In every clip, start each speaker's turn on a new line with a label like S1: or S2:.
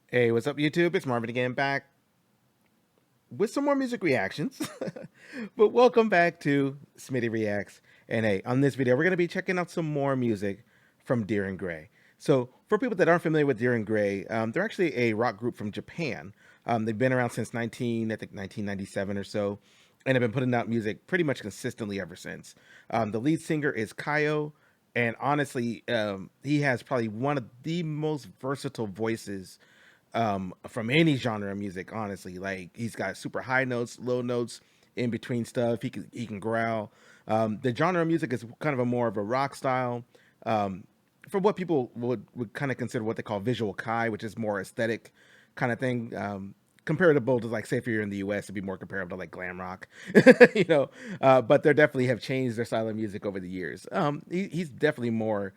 S1: Hey, what's up, YouTube? It's Marvin again, back with some more music reactions. But welcome back to Smitty Reacts. And hey, on this video, we're going to be checking out some more music from DIR Gray. So, for people that aren't familiar with DIR Gray, they're actually a rock group from Japan. They've been around since 1997 or so, and have been putting out music pretty much consistently ever since. The lead singer is Kaio, and honestly, he has probably one of the most versatile voices from any genre of music. Honestly, like he's got super high notes, low notes, in between stuff. He can growl. The genre of music is kind of a more of a rock style. Um, for what people would kind of consider what they call visual kai, which is more aesthetic kind of thing. Comparable to, like, say, if you're in the US, it'd be more comparable to like glam rock, you know. But they definitely have changed their style of music over the years. He's definitely more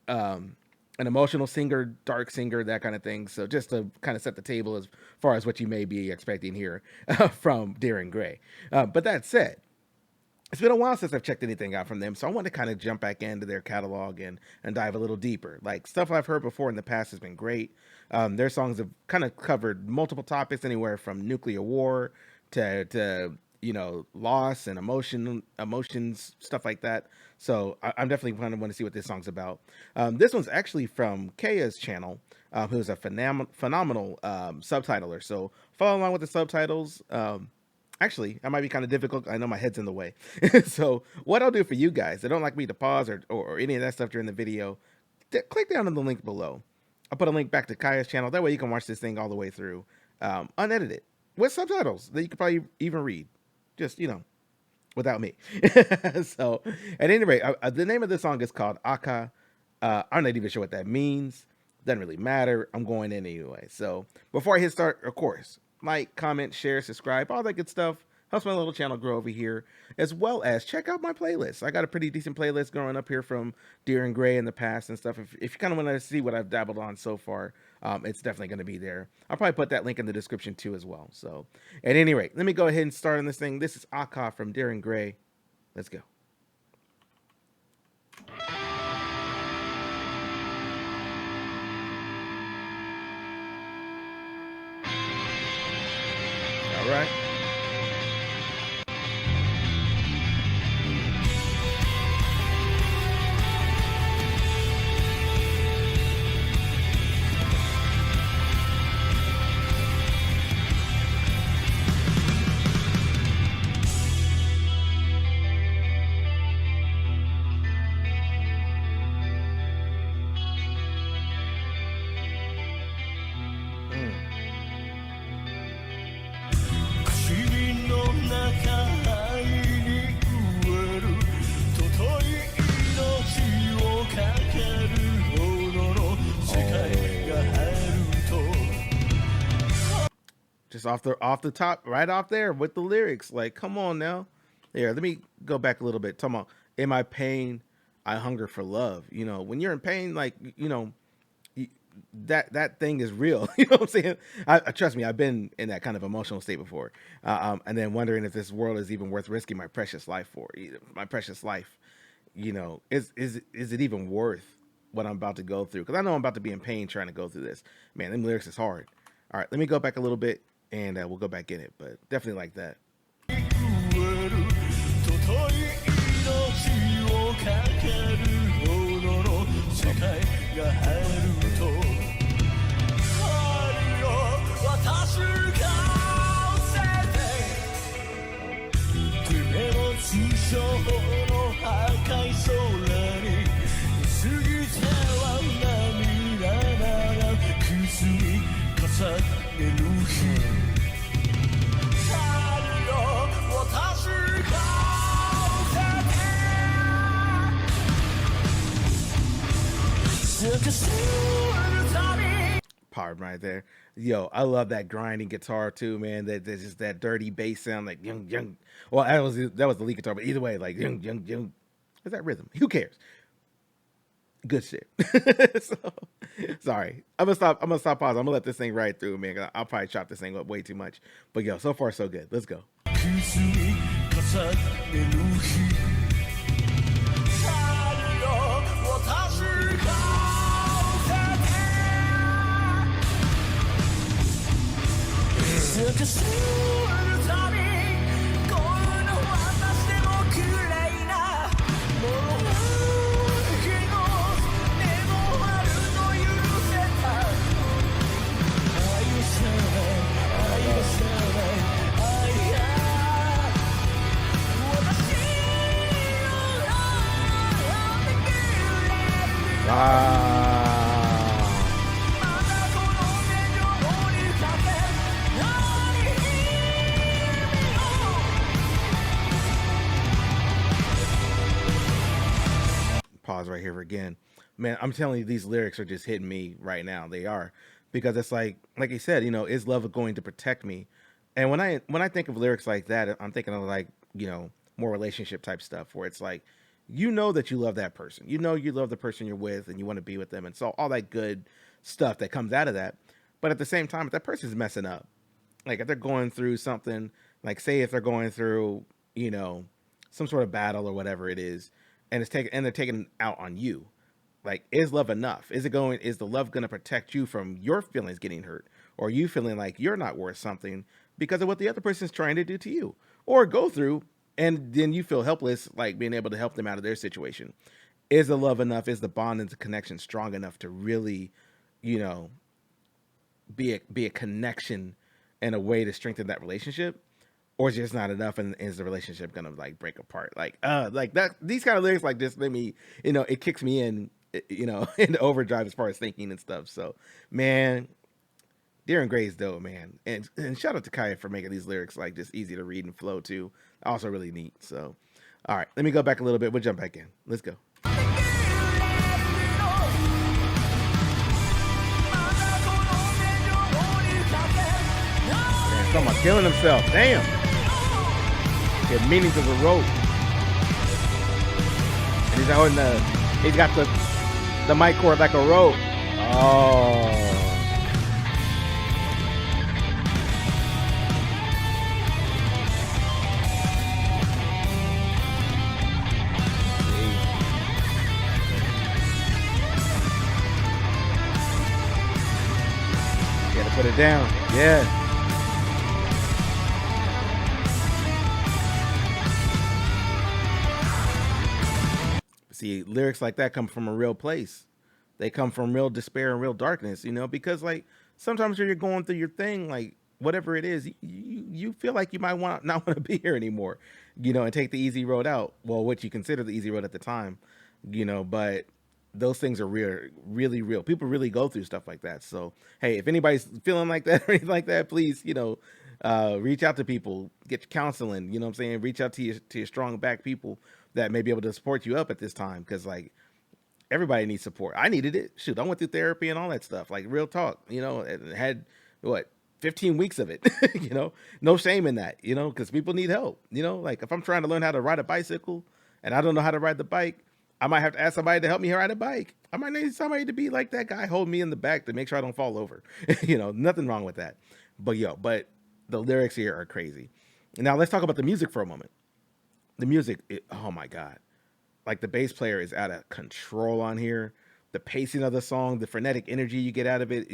S1: um, an emotional singer, dark singer, that kind of thing. So just to kind of set the table as far as what you may be expecting here from DIR Gray. But that said, it's been a while since I've checked anything out from them, so I want to kind of jump back into their catalog and dive a little deeper. Like, stuff I've heard before in the past has been great. Their songs have kind of covered multiple topics, anywhere from nuclear war to loss and emotions, stuff like that. So I'm definitely kind of want to see what this song's about. This one's actually from Kaya's channel, who's a phenomenal subtitler. So follow along with the subtitles. Actually, that might be kind of difficult. I know my head's in the way. So what I'll do for you guys that don't like me to pause or any of that stuff during the video, click down on the link below. I'll put a link back to Kaya's channel. That way you can watch this thing all the way through, unedited, with subtitles that you could probably even read. Just, without me. So, at any rate, the name of the song is called Aka. I'm not even sure what that means. Doesn't really matter. I'm going in anyway. So, before I hit start, of course, like, comment, share, subscribe, all that good stuff. Helps my little channel grow over here, as well as check out my playlist. I got a pretty decent playlist growing up here from DIR Gray in the past and stuff. If you kind of want to see what I've dabbled on so far, it's definitely going to be there. I'll probably put that link in the description too as well. So, at any rate, let me go ahead and start on this thing. This is Aka from DIR Gray. Let's go. All right. Just off the top, right off there with the lyrics. Like, come on now. Here, let me go back a little bit. Talking about, in my pain, I hunger for love. When you're in pain, like, that thing is real. You know what I'm saying? I trust me, I've been in that kind of emotional state before. And then wondering if this world is even worth risking my precious life for. My precious life, is it even worth what I'm about to go through? Because I know I'm about to be in pain trying to go through this. Man, them lyrics is hard. All right, let me go back a little bit, and we'll go back in it, but definitely like that. Part right there. Yo, I love that grinding guitar too, man. There's just that dirty bass sound, like young. Well, that was the lead guitar, but either way, like young. Is that rhythm? Who cares? Good shit. So, sorry. I'm gonna stop pausing. I'm gonna let this thing ride through, man. I'll probably chop this thing up way too much. But yo, so far so good. Let's go. Pause right here again. Man, I'm telling you, these lyrics are just hitting me right now. They are, because it's like you said, is love going to protect me? And when I think of lyrics like that, I'm thinking of like, more relationship type stuff where it's like, that you love that person, you love the person you're with, and you want to be with them, and so all that good stuff that comes out of that. But at the same time, if that person's messing up, like if they're going through something, like say if they're going through, you know, some sort of battle or whatever it is, and they're taking out on you. Like, is love enough? Is the love going to protect you from your feelings getting hurt, or you feeling like you're not worth something because of what the other person's trying to do to you or go through, and then you feel helpless, like being able to help them out of their situation? Is the love enough? Is the bond and the connection strong enough to really, you know, be a connection and a way to strengthen that relationship? Or is it just not enough, and is the relationship gonna like break apart? Like that. These kind of lyrics like this let me, it kicks me in, into overdrive as far as thinking and stuff. So, man, DIR and Grey is dope, man. And shout out to Kaya for making these lyrics like just easy to read and flow too. Also really neat. So, all right, let me go back a little bit. We'll jump back in. Let's go. Man, talking about killing himself. Damn. Get meaning to the rope. And he's out he's got the mic cord like a rope. Oh. Gotta put it down. Yeah. See, lyrics like that come from a real place. They come from real despair and real darkness, because like sometimes when you're going through your thing, like whatever it is, you feel like you might not want to be here anymore, and take the easy road out. Well, what you consider the easy road at the time, but those things are real, really real. People really go through stuff like that. So, hey, if anybody's feeling like that or anything like that, please, reach out to people, get counseling, what I'm saying? Reach out to your strong back people that may be able to support you up at this time. Cause like everybody needs support. I needed it. Shoot, I went through therapy and all that stuff. Like real talk, and had 15 weeks of it, no shame in that, cause people need help, like if I'm trying to learn how to ride a bicycle and I don't know how to ride the bike, I might have to ask somebody to help me ride a bike. I might need somebody to be like that guy, hold me in the back to make sure I don't fall over, nothing wrong with that. But the lyrics here are crazy. Now let's talk about the music for a moment. The music, oh my God. Like the bass player is out of control on here. The pacing of the song, the frenetic energy you get out of it,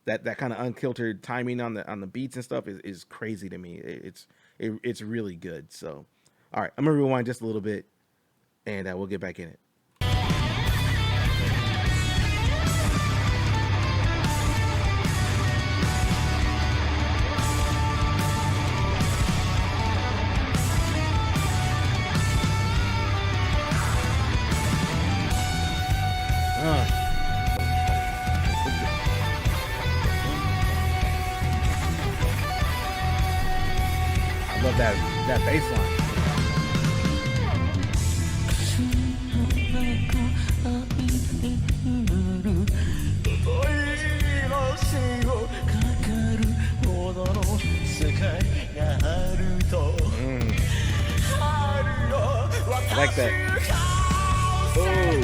S1: that kind of unkiltered timing on the beats and stuff is crazy to me. It's really good. So, all right, I'm gonna rewind just a little bit, and we'll get back in it. I love that bass line. I like that. Oh.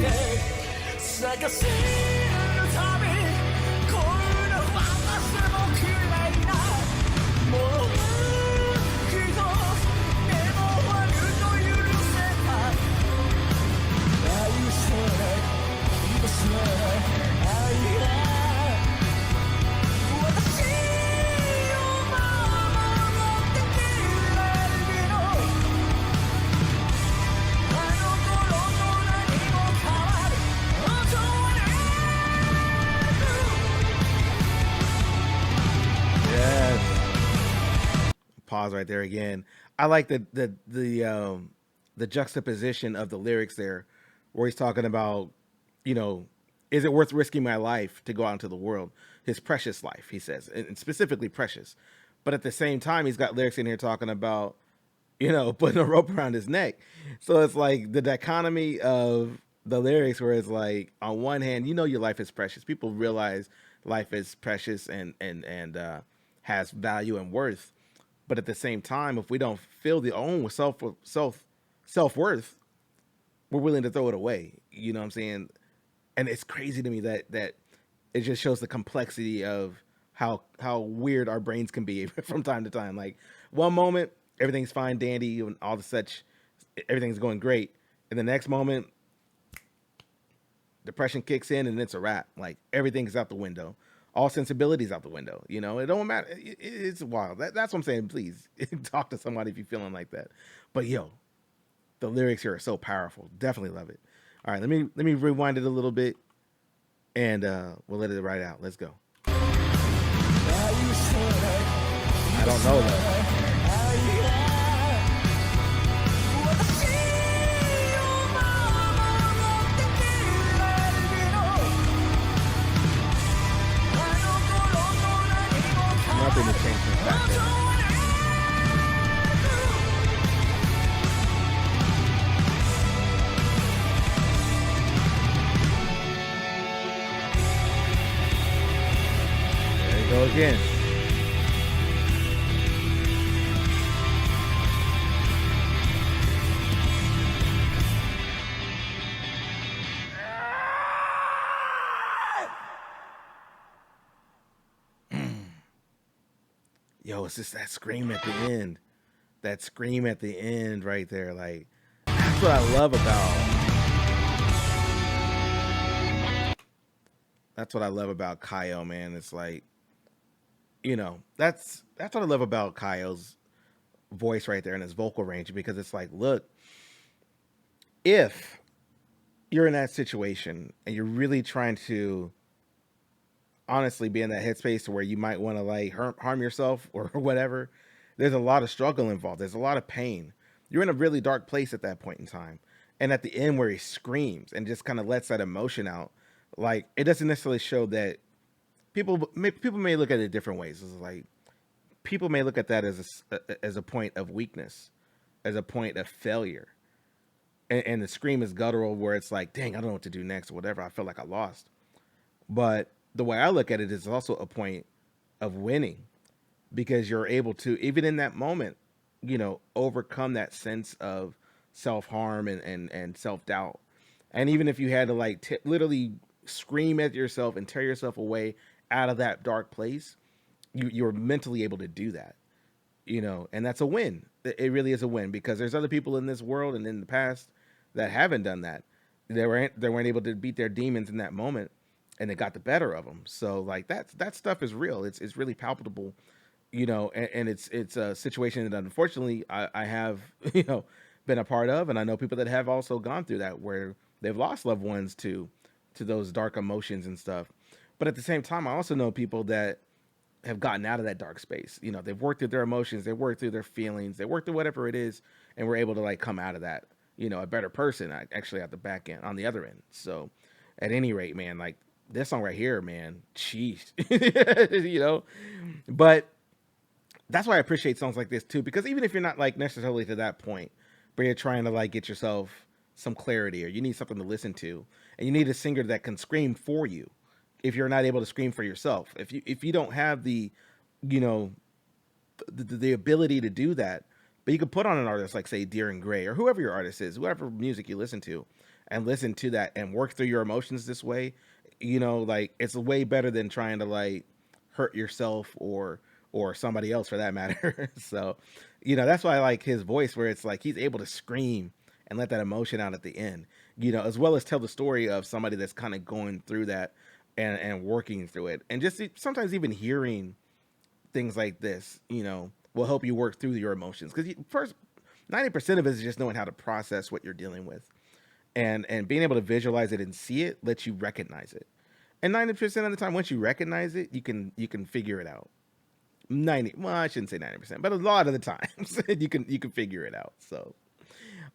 S1: pause right there again. I like the juxtaposition of the lyrics there, where he's talking about, you know, is it worth risking my life to go out into the world? His precious life, he says, and specifically precious. But at the same time, he's got lyrics in here talking about, putting a rope around his neck. So it's like the dichotomy of the lyrics, where it's like, on one hand, your life is precious. People realize life is precious and has value and worth. But at the same time, if we don't feel the own with self worth, we're willing to throw it away. You know what I'm saying? And it's crazy to me that it just shows the complexity of how weird our brains can be from time to time. Like, one moment everything's fine, dandy, and all the such, everything's going great, and the next moment depression kicks in and it's a wrap. Like, everything's out the window, all sensibilities out the window. It don't matter. It's wild. That's what I'm saying. Please talk to somebody if you're feeling like that. But yo, the lyrics here are so powerful. Definitely love it. All right, let me rewind it a little bit, and we'll let it ride out. Let's go. I don't know though. Nothing has changed since back then. There you go again. Yo, it's just that scream at the end. That scream at the end right there. Like, that's what I love about Kaio, man. It's like, that's what I love about Kaio's voice right there and his vocal range, because it's like, look, if you're in that situation and you're really trying to honestly be in that headspace to where you might want to like harm yourself or whatever, there's a lot of struggle involved. There's a lot of pain. You're in a really dark place at that point in time. And at the end, where he screams and just kind of lets that emotion out, like, it doesn't necessarily show that people may look at it different ways. It's like, people may look at that as a point of weakness, as a point of failure. And the scream is guttural, where it's like, dang, I don't know what to do next or whatever. I feel like I lost. But the way I look at it is also a point of winning, because you're able to, even in that moment, overcome that sense of self-harm and self-doubt. And even if you had to like literally scream at yourself and tear yourself away out of that dark place, you're mentally able to do that, and that's a win. It really is a win, because there's other people in this world and in the past that haven't done that. They weren't able to beat their demons in that moment, and it got the better of them. So like, that stuff is real. It's really palpable, and it's a situation that unfortunately I have been a part of, and I know people that have also gone through that, where they've lost loved ones to those dark emotions and stuff. But at the same time, I also know people that have gotten out of that dark space. They've worked through their emotions, they worked through their feelings, they worked through whatever it is, and were able to like come out of that, a better person, actually, at the back end, on the other end. So at any rate, man, like, this song right here, man, jeez, but that's why I appreciate songs like this too, because even if you're not like necessarily to that point, but you're trying to like get yourself some clarity, or you need something to listen to, and you need a singer that can scream for you, if you're not able to scream for yourself, if you don't have the, the ability to do that, but you could put on an artist like, say, DIR or whoever your artist is, whoever music you listen to, and listen to that and work through your emotions this way, like, it's way better than trying to like hurt yourself or somebody else for that matter. So, that's why I like his voice, where it's like he's able to scream and let that emotion out at the end, as well as tell the story of somebody that's kind of going through that and working through it. And just sometimes even hearing things like this, will help you work through your emotions. Because first, 90% of it is just knowing how to process what you're dealing with. And being able to visualize it and see it lets you recognize it. And 90% of the time, once you recognize it, you can figure it out. 90. Well, I shouldn't say 90%, but a lot of the times you can figure it out. So,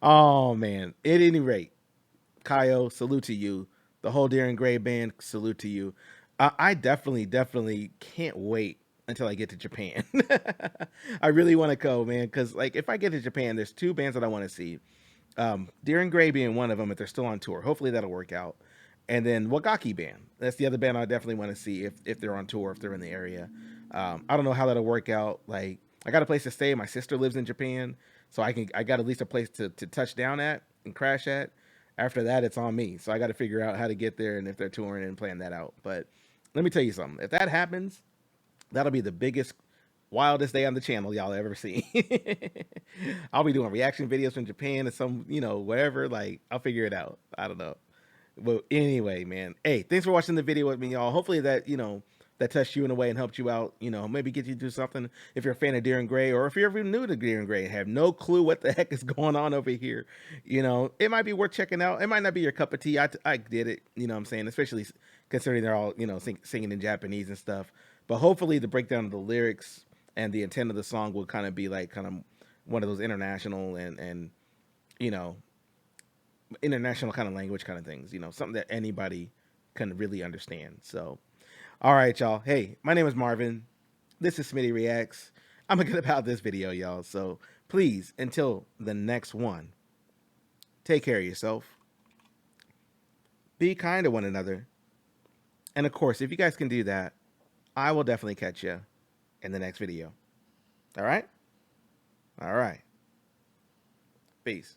S1: oh man. At any rate, Kaio, salute to you. The whole Darren Gray band, salute to you. I definitely can't wait until I get to Japan. I really want to go, man, because like if I get to Japan, there's two bands that I want to see. Darren Gray being one of them if they're still on tour. Hopefully that'll work out. And then Wagaki Band. That's the other band I definitely want to see if they're on tour, if they're in the area. I don't know how that'll work out. Like I got a place to stay. My sister lives in Japan, so I got at least a place to touch down at and crash at. After that, it's on me. So I got to figure out how to get there and if they're touring and plan that out. But let me tell you something. If that happens, that'll be the biggest, wildest day on the channel y'all ever see. I'll be doing reaction videos from Japan and some, whatever. Like, I'll figure it out. I don't know. But anyway, man. Hey, thanks for watching the video with me, y'all. Hopefully that, that touched you in a way and helped you out, maybe get you to do something if you're a fan of Darren Gray, or if you're ever new to Darren Gray and have no clue what the heck is going on over here, it might be worth checking out. It might not be your cup of tea. I did it, what I'm saying, especially considering they're all, singing in Japanese and stuff. But hopefully the breakdown of the lyrics and the intent of the song will kind of be like kind of one of those international and you know, international kind of language kind of things, something that anybody can really understand. So, all right, y'all. Hey, my name is Marvin. This is Smitty Reacts. I'm good about this video, y'all. So please, until the next one, take care of yourself. Be kind to one another. And of course, if you guys can do that, I will definitely catch you in the next video. All right? All right. Peace.